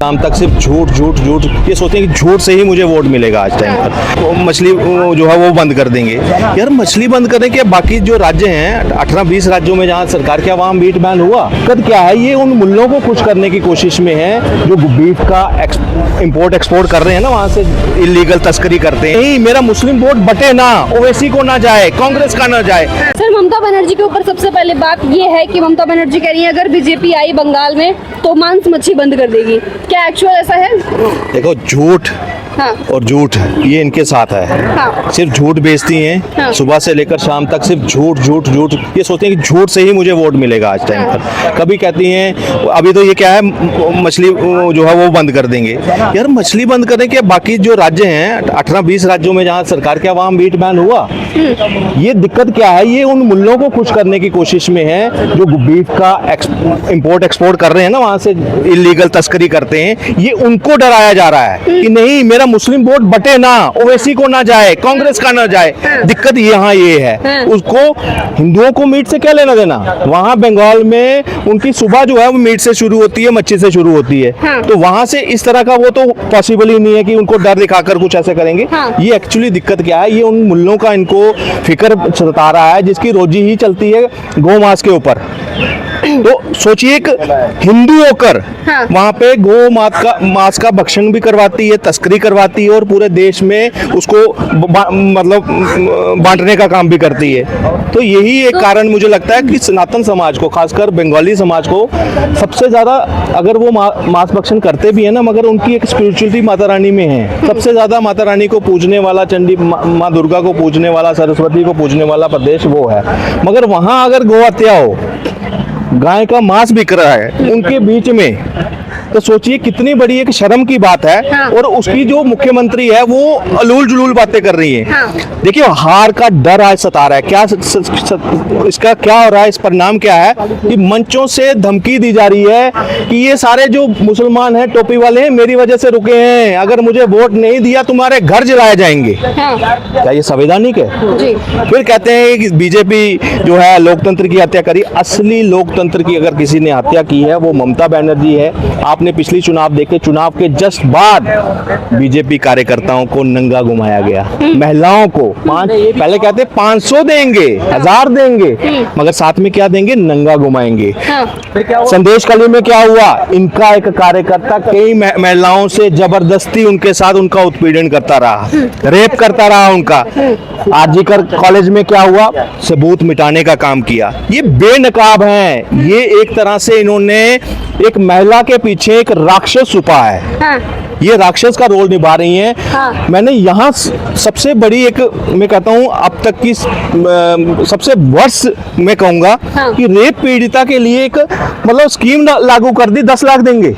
शाम तक सिर्फ झूठ झूठ झूठ, ये सोचते हैं कि झूठ से ही मुझे वोट मिलेगा आज टाइम पर। वो मछली जो है वो बंद कर देंगे। यार मछली बंद करें कि बाकी जो राज्य हैं 18-20 राज्यों में जहाँ सरकार के अवाम मीट बैन हुआ, कद क्या है ये उन मुल्लों को खुश करने की कोशिश में है जो बीफ का इंपोर्ट एक्सपोर्ट कर रहे हैं ना, वहाँ से इलीगल तस्करी करते हैं। नहीं, मेरा मुस्लिम वोट बटे ना, ओवैसी को ना जाए, कांग्रेस का ना जाए। सर ममता बनर्जी के ऊपर सबसे पहले बात ये है कि ममता बनर्जी कह रही है अगर बीजेपी आई बंगाल में तो मांस मच्छी बंद कर देगी, क्या एक्चुअल ऐसा है? देखो झूठ हाँ। और झूठ ये इनके साथ है। हाँ। सिर्फ झूठ बेचती हैं। हाँ। सुबह से लेकर शाम तक सिर्फ झूठ झूठ झूठ, ये सोचते हैं कि झूठ से ही मुझे वोट मिलेगा आज टाइम पर। कभी कहती हैं अभी तो ये क्या है मछली जो है वो बंद कर देंगे। यार मछली बंद करें कि बाकी जो राज्य हैं 18-20 राज्यों में जहाँ सरकार के अवाम मीट बैन हुआ, ये दिक्कत क्या है ये उन मुल्लों को खुश करने की कोशिश में है जो बीफ का इंपोर्ट एक्सपोर्ट कर रहे हैं ना, वहाँ से इलीगल तस्करी करते हैं। ये उनको डराया जा रहा है कि नहीं मेरा मुस्लिम वोट बटे ना, ओवैसी को ना जाए, कांग्रेस का ना जाए। दिक्कत यहाँ ये है, उसको हिंदुओं को मीट से क्या लेना देना। वहाँ बंगाल में उनकी सुबह जो है वो मीट से शुरू होती है, मच्छी से शुरू होती है। तो वहाँ से इस तरह का वो तो पॉसिबल ही नहीं है कि उनको डर दिखाकर कुछ ऐसे करेंगे। ये एक्चुअली दिक्कत क्या है, ये उन मुल्लों का इनको फिक्र सता रहा है जिसकी रोजी ही चलती है गौ मांस के ऊपर। तो सोचिए एक हिंदू होकर वहाँ पे गौ मांस का भक्षण भी करवाती है, तस्करी करवाती है और पूरे देश में उसको मतलब बांटने का काम भी करती है। तो यही एक कारण मुझे लगता है कि सनातन समाज को, खासकर बंगाली समाज को सबसे ज्यादा, अगर वो मांस भक्षण करते भी है ना, मगर उनकी एक स्पिरिचुअलिटी माता रानी में है। सबसे ज्यादा माता रानी को पूजने वाला, चंडी माँ दुर्गा को पूजने वाला, सरस्वती को पूजने वाला प्रदेश वो है। मगर वहां अगर गौ हत्या हो, गाय का मांस बिक रहा है उनके बीच में, तो सोचिए कितनी बड़ी एक शर्म की बात है। और उसकी जो मुख्यमंत्री है वो अलूल जुलूल बातें कर रही है। देखिए हार का डर आज सता रहा है। क्या इसका क्या हो रहा है, इस परिणाम क्या है कि मंचों से धमकी दी जा रही है कि ये सारे जो मुसलमान हैं टोपी वाले हैं मेरी वजह से रुके हैं, अगर मुझे वोट नहीं दिया तुम्हारे घर जलाए जाएंगे। क्या ये संवैधानिक है? फिर कहते हैं कि बीजेपी जो है लोकतंत्र की हत्या करी। असली लोकतंत्र की अगर किसी ने हत्या की है वो ममता बनर्जी है। आपने पिछली चुनाव देखे, चुनाव के जस्ट बाद बीजेपी कार्यकर्ताओं को नंगा घुमाया गया, महिलाओं को पहले कहते 500 देंगे, 1000 देंगे, मगर साथ में क्या देंगे, नंगा घुमाएंगे। संदेश कली में क्या हुआ, इनका एक कार्यकर्ता कई महिलाओं से जबरदस्ती उनके साथ उनका उत्पीड़न करता रहा, रेप करता रहा उनका। आरजीकर कॉलेज में क्या हुआ, सबूत मिटाने का काम किया। ये बेनकाब हैं। ये एक तरह से इन्होंने एक महिला के पीछे एक राक्षस छुपा है। ये राक्षस का रोल निभा रही हैं। मैंने यहाँ सबसे बड़ी एक, मैं कहता हूँ अब तक की सबसे वर्ष मैं कहूँगा कि रेप पीड़िता के लिए एक मतलब स्कीम लागू कर दी, 10 लाख देंगे।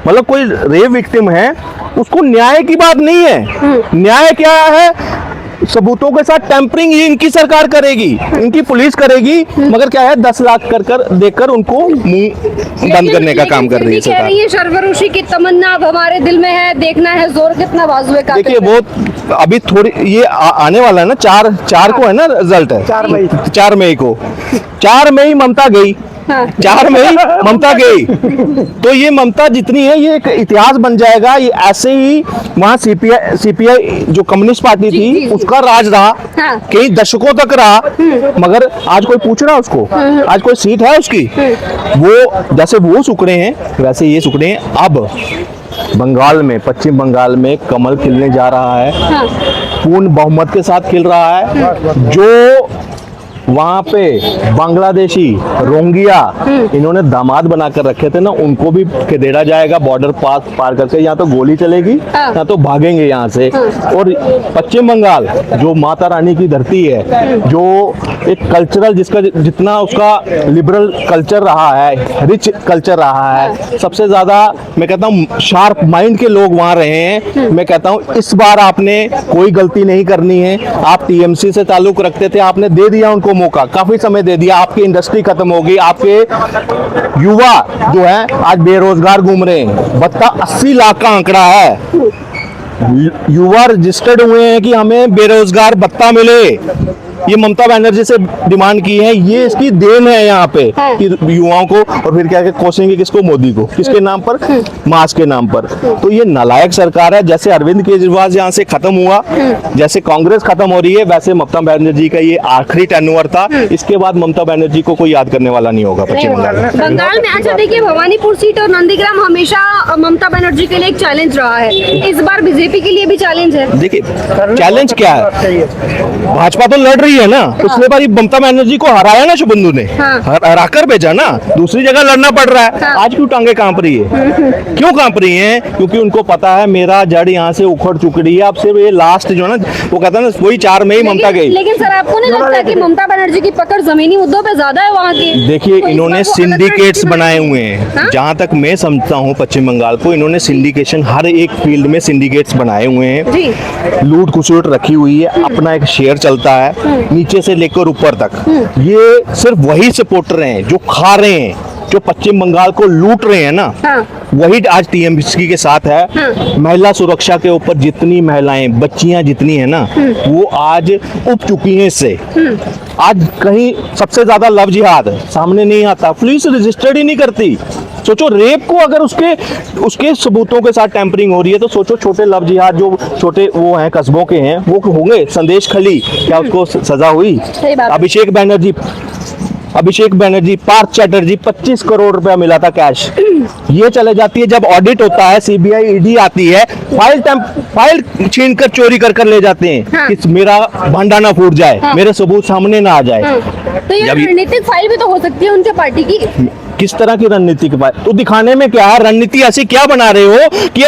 मतलब कोई रेप विक्टिम है उसको न्याय की बात नहीं है। न्याय क्या है, सबूतों के साथ टैंपरिंग ही इनकी सरकार करेगी, इनकी पुलिस करेगी, मगर क्या है 10 लाख कर देकर उनको मुंह बंद करने का काम कर रही है सरकार। ये सर्वऋषि की तमन्ना अब हमारे दिल में है, देखना है जोर कितना बाजू है। देखिए वो अभी थोड़ी ये आने वाला है ना, 4 को है ना रिजल्ट है, 4 मई को। 4 मई ममता गई, 4 मई ममता गई। तो ये ममता जितनी है ये एक इतिहास बन जाएगा। ये ऐसे ही वहाँ सीपीआई जो कम्युनिस्ट पार्टी थी उसका राज रहा, कई दशकों तक रहा, मगर आज कोई पूछ रहा उसको, आज कोई सीट है उसकी? वो जैसे वो सुकड़े हैं वैसे ये सुकड़े हैं। अब बंगाल में, पश्चिम बंगाल में कमल खिलने जा रहा है, पूर्ण बहुमत के साथ खिल रहा है। जो वहाँ पे बांग्लादेशी रोंगिया इन्होंने दामाद बनाकर रखे थे ना, उनको भी खेदेड़ा जाएगा बॉर्डर पार करके। यहाँ तो गोली चलेगी, यहाँ तो भागेंगे यहाँ से। और पश्चिम बंगाल जो माता रानी की धरती है, जो एक कल्चरल जिसका जितना उसका लिबरल कल्चर रहा है, रिच कल्चर रहा है, सबसे ज्यादा मैं कहता हूँ शार्प माइंड के लोग वहाँ रहे हैं। मैं कहता हूँ इस बार आपने कोई गलती नहीं करनी है। आप टीएमसी से ताल्लुक रखते थे, आपने दे दिया उनको मौका, काफी समय दे दिया, आपकी इंडस्ट्री खत्म होगी। आपके युवा जो है आज बेरोजगार घूम रहे हैं। बता 80 लाख का आंकड़ा है, युवा रजिस्टर्ड हुए हैं कि हमें बेरोजगार भत्ता मिले। ये ममता बनर्जी से डिमांड की है, ये इसकी देन है यहाँ पे हाँ। कि युवाओं को, और फिर क्या कोसेंगे किसको, मोदी को, किसके नाम पर, मास्क के नाम पर। तो ये नालायक सरकार है। जैसे अरविंद केजरीवाल यहाँ से खत्म हुआ, जैसे कांग्रेस खत्म हो रही है, वैसे ममता बनर्जी का ये आखिरी टेन्योर था। इसके बाद ममता बनर्जी को कोई याद करने वाला नहीं होगा पश्चिम बंगाल में। बंगाल में अच्छा देखिए, भवानीपुर सीट और नंदीग्राम हमेशा ममता बनर्जी के लिए एक चैलेंज रहा है, इस बार बीजेपी के लिए भी चैलेंज है। देखिए चैलेंज क्या है, भाजपा तो लड़ रही है ना, पिछले बार ममता बनर्जी को हराया ना शुभेंदु ने, हराकर भेजा ना, दूसरी जगह लड़ना पड़ रहा है। आज क्यों टांगे कांप रही है, क्यों कांप रही है? क्योंकि उनको पता है मेरा जड़ यहाँ से उखड़ चुकी है। अब सिर्फ ये लास्ट जो ना, वो कहता है ना, वही 4 में ही ममता गई। लेकिन सर आपको नहीं लगता कि ममता बनर्जी की पकड़ जमीनी मुद्दों पे ज्यादा है वहाँ की? देखिए तो इस इन्होंने बार वो अलग सिंडिकेट्स रणनीति बनाए बनाई। हुए हैं, हाँ? जहाँ तक मैं समझता हूँ पश्चिम बंगाल को, इन्होंने सिंडिकेशन हर एक फील्ड में सिंडिकेट्स बनाए हुए हैं। जी। लूट खुसूट रखी हुई है, अपना एक शेयर चलता है नीचे से लेकर ऊपर तक। ये सिर्फ वही सपोर्टर हैं जो खा रहे हैं, जो पश्चिम बंगाल को लूट रहे हैं ना, हाँ। वही आज टीएमसी के साथ है। हाँ। महिला सुरक्षा के ऊपर जितनी महिलाएं, बच्चियां जितनी है ना, वो आज उब चुकी हैं इससे। आज कहीं सबसे ज्यादा लव जिहाद सामने नहीं आता, पुलिस रजिस्टर्ड ही नहीं करती। सोचो रेप को अगर उसके सबूतों के साथ टैंपरिंग हो रही है, तो सोचो छोटे लव जिहाद जो छोटे वो हैं कस्बों के हैं, वो होंगे। संदेश खली, क्या उसको सजा हुई? सही बात है। अभिषेक बनर्जी, पार्थ चैटर्जी, 25 करोड़ रुपया मिला था कैश। ये चले जाती है, जब ऑडिट होता है, सीबीआई ईडी आती है, फाइल छीन कर चोरी कर ले जाते हैं। हाँ। कि मेरा भांडा ना फूट जाए, हाँ। मेरे सबूत सामने ना आ जाए। तो ये जब ये- रणनीतिक फाइल भी तो हो सकती है उनके पार्टी की। किस तरह की रणनीति के बारे तो दिखाने में क्या है? रणनीति ऐसी क्या बना रहे हो कि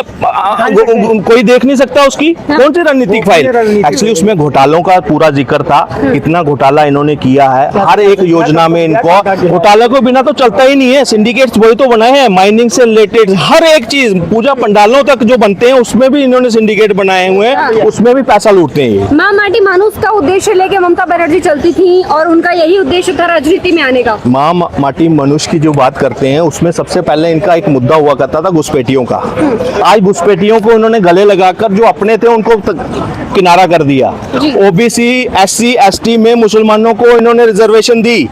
कोई देख नहीं सकता उसकी? कौन सी रणनीतिक फाइल? एक्चुअली उसमें घोटालों का पूरा जिक्र था, कितना घोटाला इन्होंने किया है हर एक योजना में। इनको घोटाले को बिना तो चलता ही नहीं है। सिंडिकेट्स वही तो बनाए हैं, माइनिंग से रिलेटेड हर एक चीज, पूजा पंडालों तक जो बनते हैं उसमें भी इन्होंने सिंडिकेट बनाए हुए हैं, उसमें भी पैसा लूटते हैं ये। माँ माटी मानुस का उद्देश्य लेके ममता बनर्जी चलती थी और उनका यही उद्देश्य था राजनीति में आने का। माँ माटी मनुष्य की जो बात करते हैं, उसमें सबसे पहले इनका एक मुद्दा हुआ करता था घुसपैठियों का। आज घुसपैठियों को इन्होंने गले लगाकर जो अपने थे उनको किनारा कर दिया। ओबीसी, एससी, एसटी में मुसलमानों को इन्होंने रिजर्वेशन दी।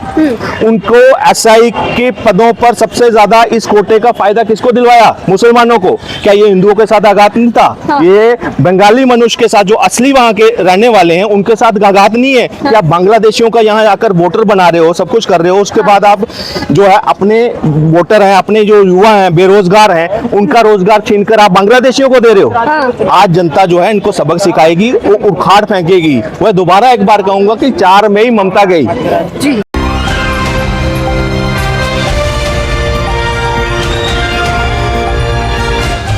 उनको एसआई के पदों पर सबसे ज्यादा इस कोटे का फायदा किसको दिलवाया? मुसलमानों को। क्या ये हिंदुओं के साथ आघात नहीं था? हाँ। ये बंगाली मनुष्य के साथ, जो असली वहां के रहने वाले हैं, उनके साथ आघात नहीं है? क्या बांग्लादेशियों का यहाँ आकर वोटर बना रहे हो, सब कुछ कर रहे हो, उसके बाद आप जो है अपने वोटर हैं, अपने जो युवा हैं, बेरोजगार हैं, उनका रोजगार छीनकर आप बांग्लादेशियों को दे रहे हो। आज जनता जो है इनको सबक सिखाएगी, वो उखाड़ फेंकेगी। वह दोबारा एक बार कहूंगा कि 4 में ही ममता गई। जी।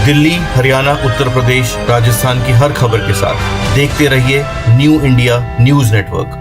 दिल्ली, हरियाणा, उत्तर प्रदेश, राजस्थान की हर खबर के साथ देखते रहिए न्यू इंडिया न्यूज नेटवर्क।